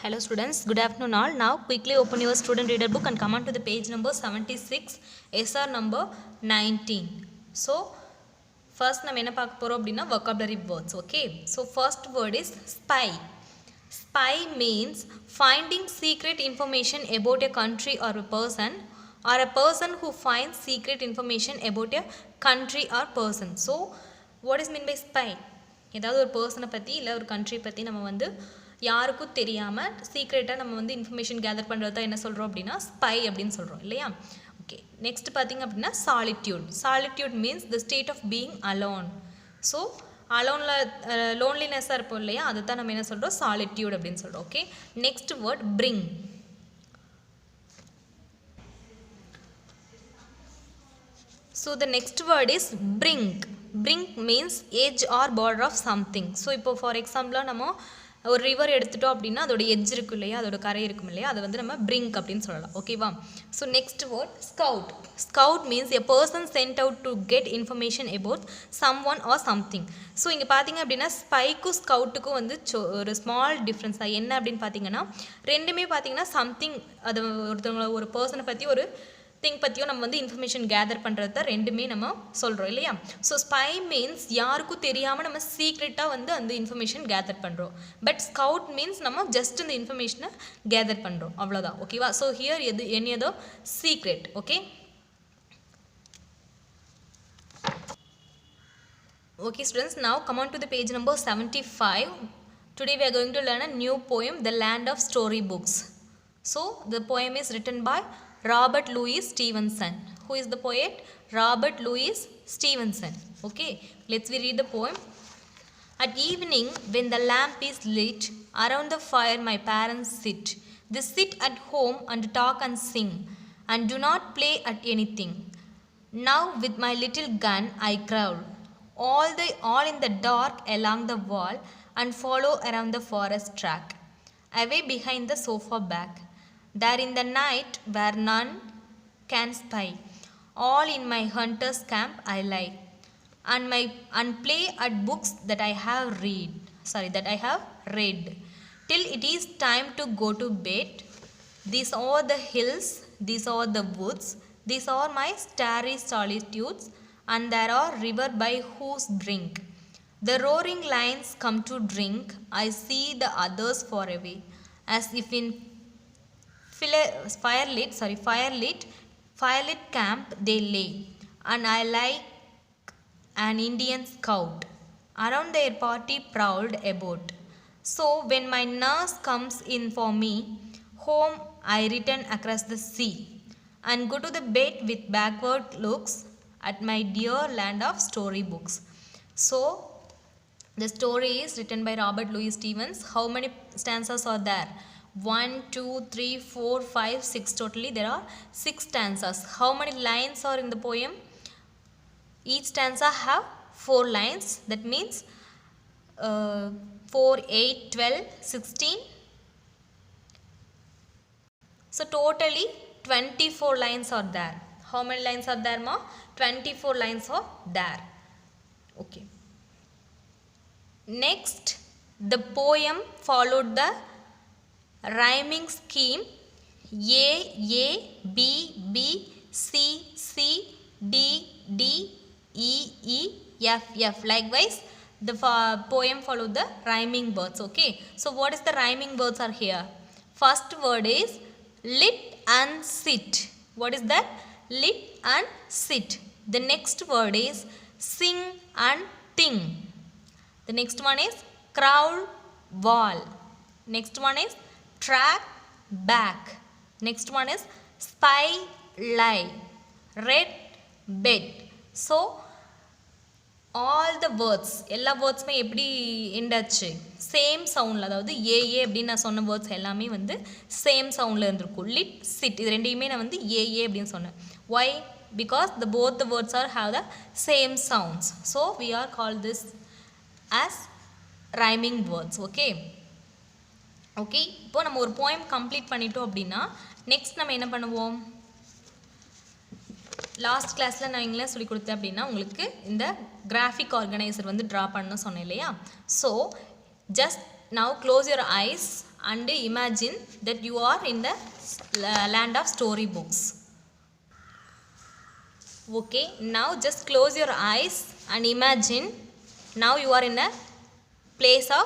Hello students, good afternoon all. Now quickly open your student reader book and come on to the page number 76, SR number 19. So first நம்ம என்ன பார்க்க போறோம் அப்படினா vocabulary words. Okay, so first word is spy. Spy means finding secret information about a country or a person who finds secret information about a country or person. So what is mean by spy? ஏதாவது ஒரு பர்சனை பற்றி இல்லை ஒரு country பற்றி நம்ம வந்து யாருக்கும் தெரியாமல் சீக்ரெட்டாக நம்ம வந்து இன்ஃபர்மேஷன் கேதர் பண்ணுறது தான் என்ன சொல்கிறோம் அப்படின்னா ஸ்பை அப்படின்னு சொல்கிறோம் இல்லையா. ஓகே, நெக்ஸ்ட் பார்த்திங்க அப்படின்னா solitude means the state of being alone. So அலோனில் லோன்லினஸ்ஸாக இருப்போம் இல்லையா, அதை தான் நம்ம என்ன சொல்கிறோம் சாலிட்யூட் அப்படின்னு சொல்கிறோம். Okay, next word bring. So the next word is brink. Brink means edge or border of something. So இப்போ ஃபார் எக்ஸாம்பிளாக நம்ம ஒரு ரிவர் எடுத்துட்டோம் அப்படின்னா அதோட எட்ஜ் இருக்கும் இல்லையா, அதோட கரை இருக்கும் இல்லையா, அதை வந்து நம்ம பிரிங்க் அப்படின்னு சொல்லலாம். ஓகேவா. So next word scout. Scout means a person sent out to get information about someone or something. So இங்கே பார்த்தீங்க அப்படின்னா ஸ்பைக்கும் ஸ்கவுட்டுக்கும் வந்து ஒரு ஸ்மால் டிஃப்ரென்ஸ் தான். என்ன அப்படின்னு பார்த்தீங்கன்னா ரெண்டுமே பார்த்தீங்கன்னா சம்திங், அது ஒருத்தவங்களை ஒரு பர்சனை பற்றி ஒரு திங் பற்றியும் நம்ம வந்து இன்ஃபர்மேஷன் கேதர் பண்ணுறது தான் ரெண்டுமே நம்ம சொல்கிறோம் இல்லையா. ஸோ ஸ்பை மீன்ஸ் யாருக்கும் தெரியாமல் நம்ம சீக்ரெட்டாக வந்து அந்த இன்ஃபர்மேஷன் கேதர் பண்ணுறோம். பட் ஸ்கவுட் மீன்ஸ் நம்ம ஜஸ்ட் இந்த இன்ஃபர்மேஷனை கேதர் பண்ணுறோம், அவ்வளோதான். ஓகேவா. So here any other secret. Okay, okay students, now come on to the page number 75. Today we are going to learn a new poem, The Land of Storybooks. So the poem is written by Robert Louis Stevenson. Who is the poet? Robert Louis Stevenson. Okay, let's read the poem. At evening, when the lamp is lit, around the fire my parents sit. They sit at home and talk and sing, and do not play at anything. Now with my little gun I crawl, all in the dark along the wall, and follow around the forest track, away behind the sofa back. There in the night where none can spy, all in my hunter's camp I lie, and play at books that I have read, till it is time to go to bed. These are the hills, these are the woods, these are my starry solitudes, and there are river by whose brink the roaring lions come to drink. I see the others far away, as if in firelit camp they lay, and I like an Indian scout around their party prowled about. So when my nurse comes in for me, home I return across the sea, and go to the bed with backward looks at my dear land of storybooks. So the story is written by Robert Louis Stevenson. How many stanzas are there? 1, 2, 3, 4, 5, 6. Totally there are 6 stanzas. How many lines are in the poem? Each stanza have 4 lines. That means 4, 8, 12, 16. So totally 24 lines are there. How many lines are there, ma? 24 lines are there. Okay. Next, the poem followed the rhyming scheme A, B, B, C, C, D, D, E, E, F, F. Likewise, the poem followed the rhyming words. Okay. So what is the rhyming words are here? First word is lit and sit. What is that? Lit and sit. The next word is sing and ting. The next one is crawl, wall. Next one is track, back. Next one is spy, lie, red, bed. So all the words, எல்லா வேர்ட்ஸ்மே எப்படி எண்டாச்சு same சவுண்டில், அதாவது AA அப்படின்னு நான் சொன்ன words எல்லாமே வந்து same சவுண்டில் இருந்திருக்கும். Lid, chit, இது ரெண்டையுமே நான் வந்து ஏஏ அப்படின்னு சொன்னேன். Why? Because both the words are have the same sounds. So we are called this as rhyming words. Okay. Okay, இப்போ நம்ம ஒரு போயம் கம்ப்ளீட் பண்ணிட்டோம் அப்படின்னா நெக்ஸ்ட் நம்ம என்ன பண்ணுவோம்? லாஸ்ட் கிளாஸில் நான் இங்கிலீஷ் சொல்லி கொடுத்தேன் அப்படின்னா உங்களுக்கு இந்த கிராஃபிக் ஆர்கனைசர் வந்து ட்ரா பண்ண சொன்னேன் இல்லையா. So just now close your eyes and imagine that you are in the land of storybooks. Okay, now just close your eyes and imagine now you are in a place of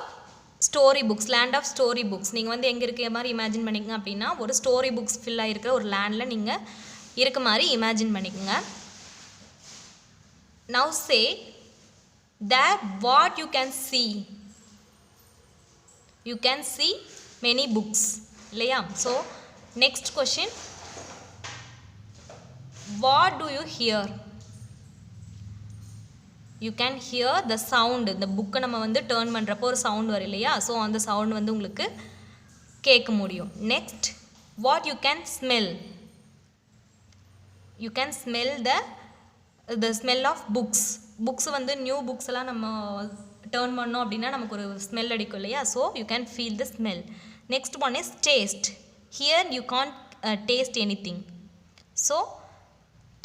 story books, land of story books. நீங்கள் வந்து எங்கே இருக்க மாதிரி imagine பண்ணிக்கங்க அப்படின்னா ஒரு story books fill ஆகிருக்கிற ஒரு லேண்டில் நீங்கள் இருக்க மாதிரி இமேஜின் பண்ணிக்கோங்க. Now say that what you can see, you can see many books இல்லையா? So next question, what do you hear? You can hear the sound. இந்த புக்கை நம்ம வந்து டேர்ன் பண்ணுறப்போ ஒரு சவுண்ட் வரும் இல்லையா? ஸோ அந்த சவுண்ட் வந்து உங்களுக்கு கேட்க முடியும். Next, what you can smell? You can smell the smell of books. Books வந்து நியூ புக்ஸ் எல்லாம் நம்ம டேர்ன் பண்ணோம் அப்படின்னா நமக்கு ஒரு ஸ்மெல் அடிக்கும் இல்லையா? So you can feel the smell. Next one is taste. Here you can't taste any thing. So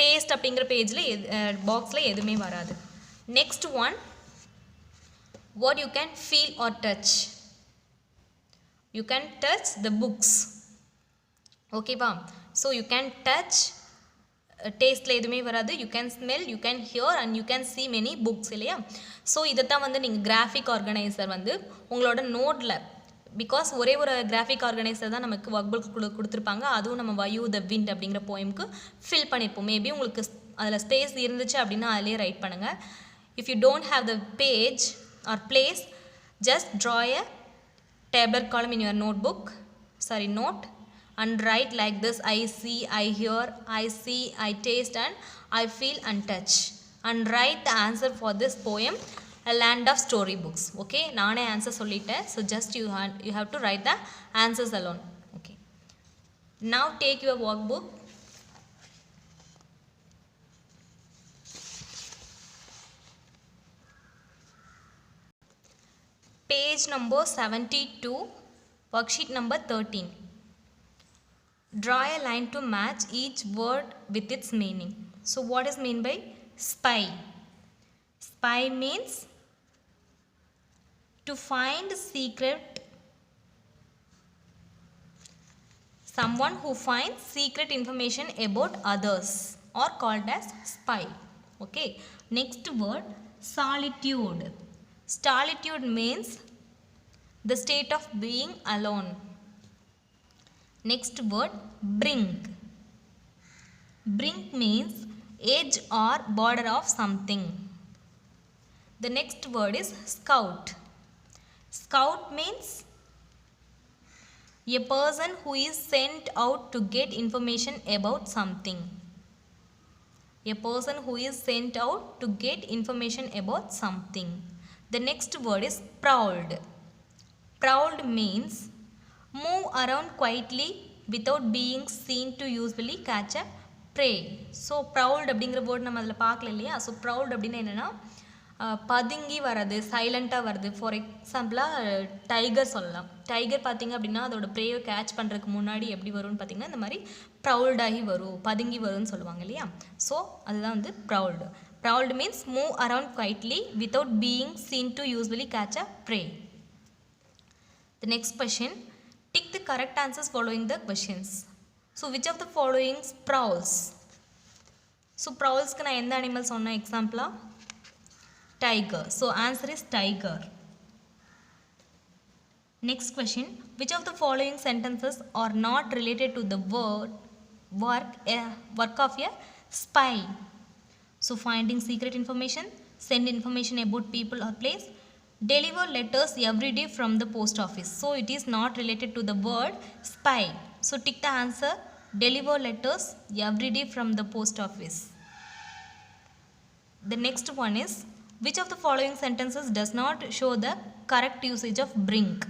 taste அப்படிங்கிற பேஜில் பாக்ஸில் எதுவுமே வராது. Next one, what you can feel or touch? You can touch the books. Okay va? So you can touch, taste la edume varadu. You can smell, you can hear and you can see many books இல்லையா? So இதைத்தான் வந்து நீங்கள் graphic organiser வந்து உங்களோட நோட்டில், because ஒரே ஒரு graphic organiser தான் நமக்கு ஒர்க் புக் கொடுத்துருப்பாங்க. அதுவும் நம்ம வயூ த விண்ட் அப்படிங்கிற போயமுக்கு ஃபில் பண்ணியிருப்போம். மேபி உங்களுக்கு அதில் ஸ்பேஸ் இருந்துச்சு அப்படின்னா அதிலே ரைட் பண்ணுங்கள். If you don't have the page or place, just draw a tabular column in your note, and write like this: I see, I hear, I see, I taste, and I feel and touch. And write the answer for this poem, A Land of Storybooks. Okay, naane answer solliten. So just you have to write the answers alone. Okay. Now take your workbook. Page number 72, worksheet number 13. Draw a line to match each word with its meaning. So what is mean by spy? Spy means to find secret. Someone who finds secret information about others or called as spy. Okay. Next word, solitude. Solitude means the state of being alone. Next word, brink. Brink means edge or border of something. The next word is scout. Scout means a person who is sent out to get information about something. A person who is sent out to get information about something. The next word is proud. Proud means move around quietly without being seen to usually catch a prey. So proud அப்படிங்கிற word நம்ம அதில் பார்க்கல இல்லையா? So proud அப்படின்னு என்னென்னா பதுங்கி வர்றது, சைலண்ட்டாக வருது. ஃபார் எக்ஸாம்பிளாக டைகர் சொல்லலாம். டைகர் பார்த்திங்க அப்படின்னா அதோட ப்ரேயை கேட்ச் பண்ணுறதுக்கு முன்னாடி எப்படி வரும்னு பார்த்திங்கன்னா இந்த மாதிரி ப்ரௌல்டாகி வரும், பதுங்கி வரும்னு சொல்லுவாங்க இல்லையா? ஸோ அதுதான் வந்து ப்ரௌல்டு. Proud means move around quietly without being seen to usually catch a prey. The next question, tick the correct answers following the questions. So which of the following prowls? So prowls ku na endha animal sonna example? Tiger. So answer is tiger. Next question, which of the following sentences are not related to the work of a spy? So finding secret information, send information about people or place, deliver letters every day from the post office. So it is not related to the word spy. So tick the answer, deliver letters every day from the post office. The next one is, which of the following sentences does not show the correct usage of brink?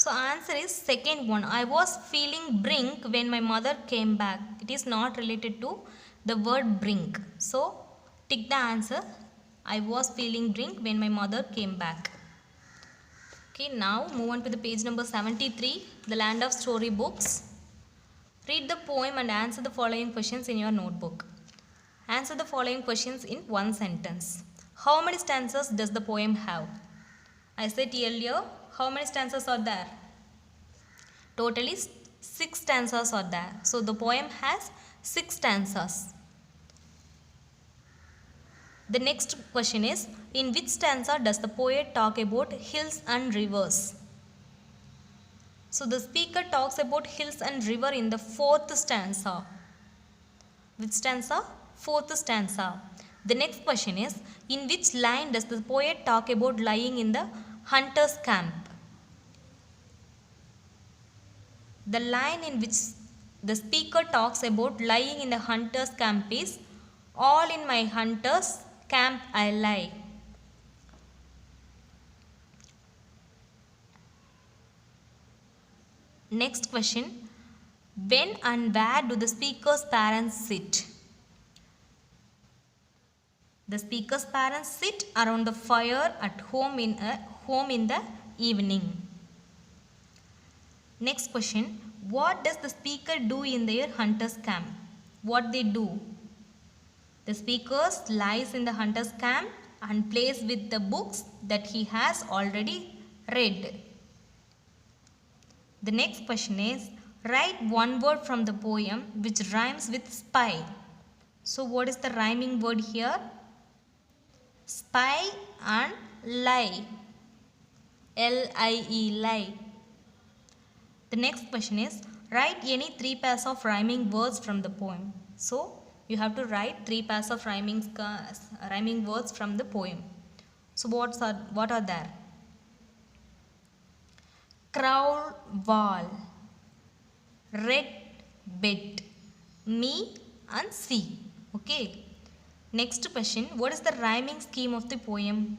So answer is second one. I was feeling brink when my mother came back. It is not related to the word brink. So tick the answer. I was feeling brink when my mother came back. Okay, now move on to the page number 73, The Land of Storybooks. Read the poem and answer the following questions in your notebook. Answer the following questions in one sentence. How many stanzas does the poem have? I said earlier, how many stanzas are there? Totally 6 stanzas are there. So the poem has 6 stanzas. The next question is, in which stanza does the poet talk about hills and rivers? So the speaker talks about hills and river in the 4th stanza. Which stanza? 4th stanza. The next question is, in which line does the poet talk about lying in the hunter's camp? The line in which the speaker talks about lying in the hunter's camp is, all in my hunter's camp I lie. Next question, when and where do the speaker's parents sit? The speaker's parents sit around the fire at home in the evening. Next question, what does the speaker do in their hunter's camp? What they do? The speaker lies in the hunter's camp and plays with the books that he has already read. The next question is, write one word from the poem which rhymes with spy. So what is the rhyming word here? Spy and lie. L-I-E, lie. The next question is, write any 3 pairs of rhyming words from the poem. So you have to write 3 pairs of rhyming words from the poem. So what are there? Crowl wall, red bed, me and see. Okay. Next question, what is the rhyming scheme of the poem?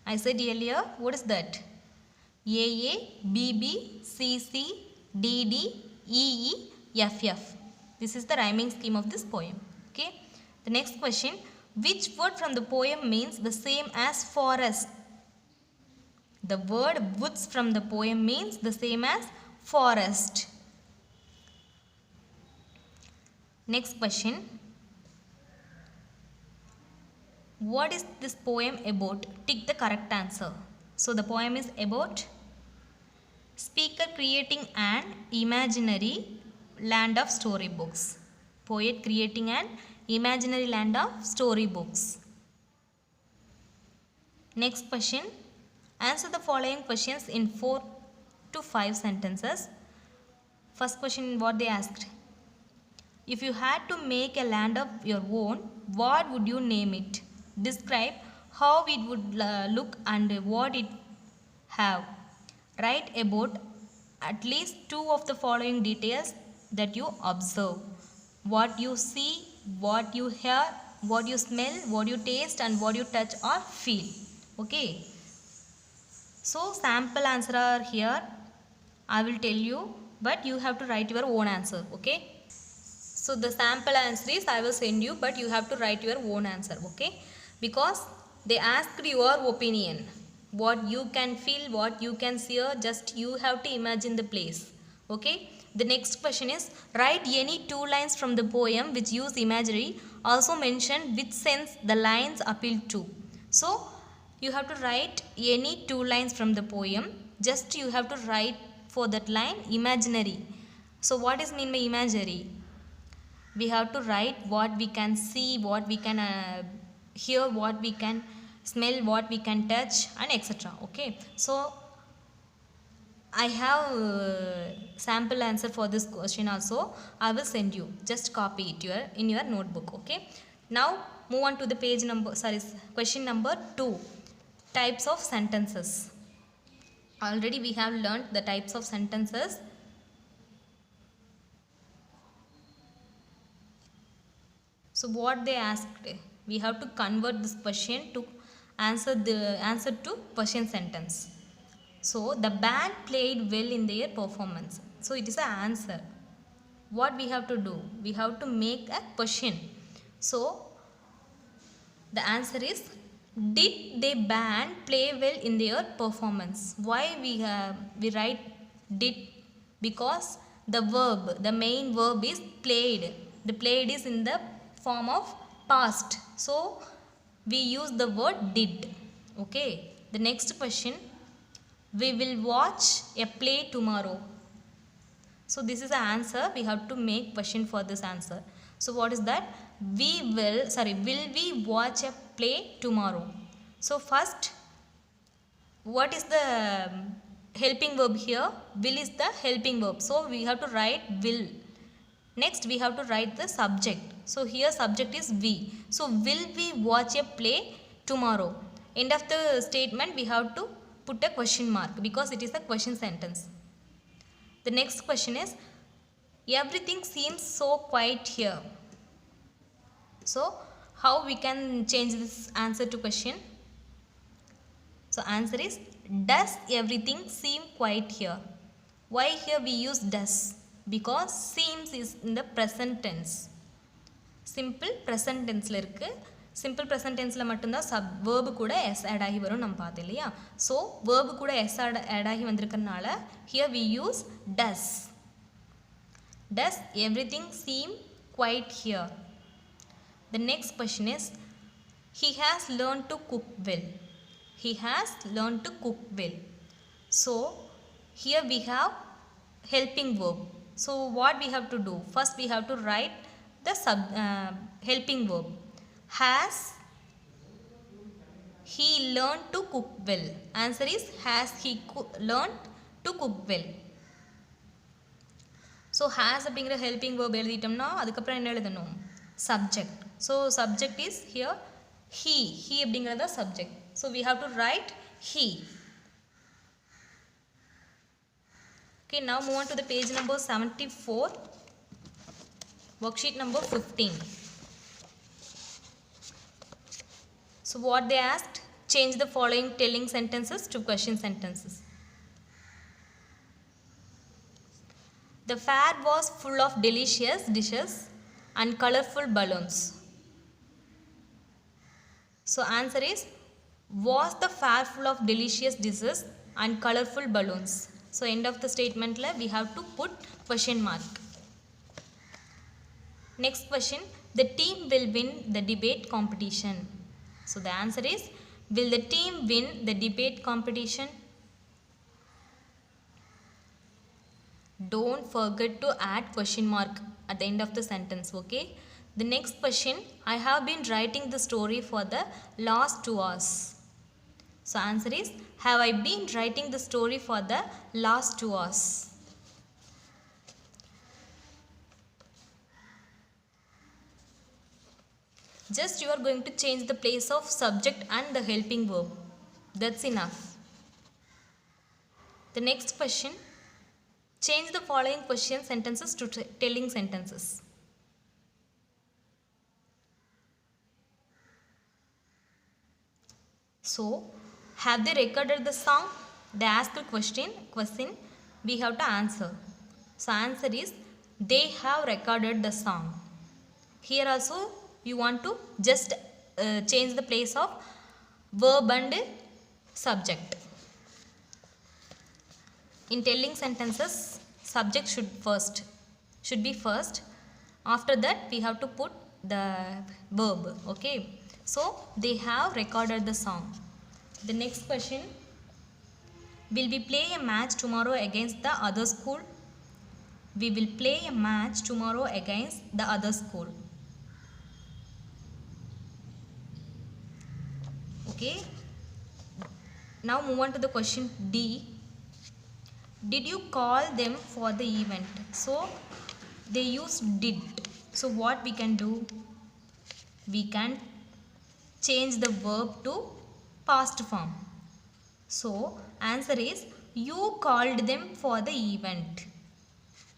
I said earlier, what is that? A, B, B, C, C, D, D, E, E, F, F. This is the rhyming scheme of this poem. Okay. The next question, which word from the poem means the same as forest? The word woods from the poem means the same as forest. Next question, what is this poem about? Tick the correct answer. So the poem is about speaker creating an imaginary land of storybooks. Poet creating an imaginary land of storybooks. Next question, answer the following questions in 4 to 5 sentences. First question, what they asked. If you had to make a land of your own, what would you name it? Describe how it would look and what it have. Write about at least 2 of the following details that you observe. What you see, what you hear, what you smell, what you taste and what you touch or feel. Okay. So sample answer are here. I will tell you, but you have to write your own answer. Okay. So the sample answer is I will send you, but you have to write your own answer. Okay. Because they asked your opinion. What you can feel, what you can see, just you have to imagine the place. Okay. The next question is, write any 2 lines from the poem which use imagery. Also mention which sense the lines appeal to. So you have to write any 2 lines from the poem. Just you have to write for that line imaginary. So what is mean by imagery? We have to write what we can see, what we can hear, what we can smell, what we can touch and etc. Okay. So I have sample answer for this question also. I will send you. Just copy it in your notebook. Okay. Now move on to the question number 2. Types of sentences. Already we have learned the types of sentences. So what they asked, we have to convert this question to answer to question sentence. So the band played well in their performance. So it is an answer. What we have to do? We have to make a question. So the answer is, did the band play well in their performance? Why we write did? Because the verb, the main verb is played. The played is in the form of past. So we use the word did. Okay, the next question, we will watch a play tomorrow. So this is the answer. We have to make question for this answer. So what is that? Will we watch a play tomorrow? So first, what is the helping verb here? Will is the helping verb, so we have to write will. Next we have to write the subject. So here subject is we. So will we watch a play tomorrow? End of the statement we have to put a question mark because it is a question sentence. The next question is, everything seems so quiet here. So how we can change this answer to question? So answer is, does everything seem quiet here? Why here we use does? Because seems is in the present tense. Simple present tense la irukku. Simple present tense la mattum da verb kuda s add aagi varum nam paathu illaya. So verb kuda s add aagi vandirukkarnala here we use does. Does everything seem quiet here? The next question is, he has learned to cook well. He has learned to cook well. So here we have helping verb. So what we have to do? First we have to write the helping verb. Has he learned to cook well? Answer is, has he learned to cook well? So has அப்படிங்கிற helping verb எழுதிட்டோம்னா அதுக்கப்புறம் என்ன எழுதணும்? Subject. So subject is here he. He அப்படிங்கிறத subject. So we have to write he. Okay, now move on to the page number 74, worksheet number 15. So what they asked, change the following telling sentences to question sentences. The fair was full of delicious dishes and colorful balloons. So answer is, was the fair full of delicious dishes and colorful balloons? So end of the statement la we have to put question mark. Next question, the team will win the debate competition. So the answer is, will the team win the debate competition? Don't forget to add question mark at the end of the sentence. Okay, the next question, I have been writing the story for the last 2 hours. So answer is, have I been writing the story for the last 2 hours? Just you are going to change the place of subject and the helping verb. That's enough. The next question, change the following question sentences to telling sentences. So have they recorded the song? They ask a question, we have to answer. So answer is, they have recorded the song. Here also you want to just change the place of verb and subject. In telling sentences, subject should be first. After that we have to put the verb. Okay, so they have recorded the song. The next question, will we play a match tomorrow against the other school? We will play a match tomorrow against the other school. Okay, now move on to the question D. Did you call them for the event? So they use did. So what we can do? We can change the verb to past form. So answer is, you called them for the event.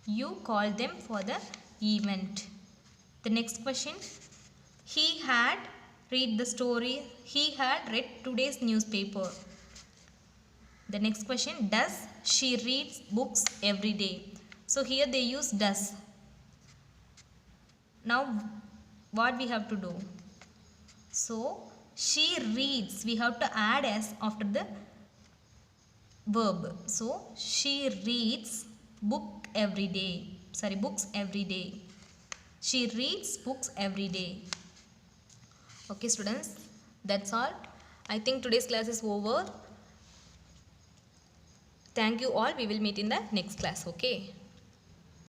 You called them for the event. The next question, he had read the story. He had read today's newspaper. The next question, does she reads books every day? So here they use does. Now what we have to do? So she reads, we have to add s after the verb. So she reads books every day. She reads books every day. Okay students, that's all. I think today's class is over. Thank you all. We will meet in the next class. Okay.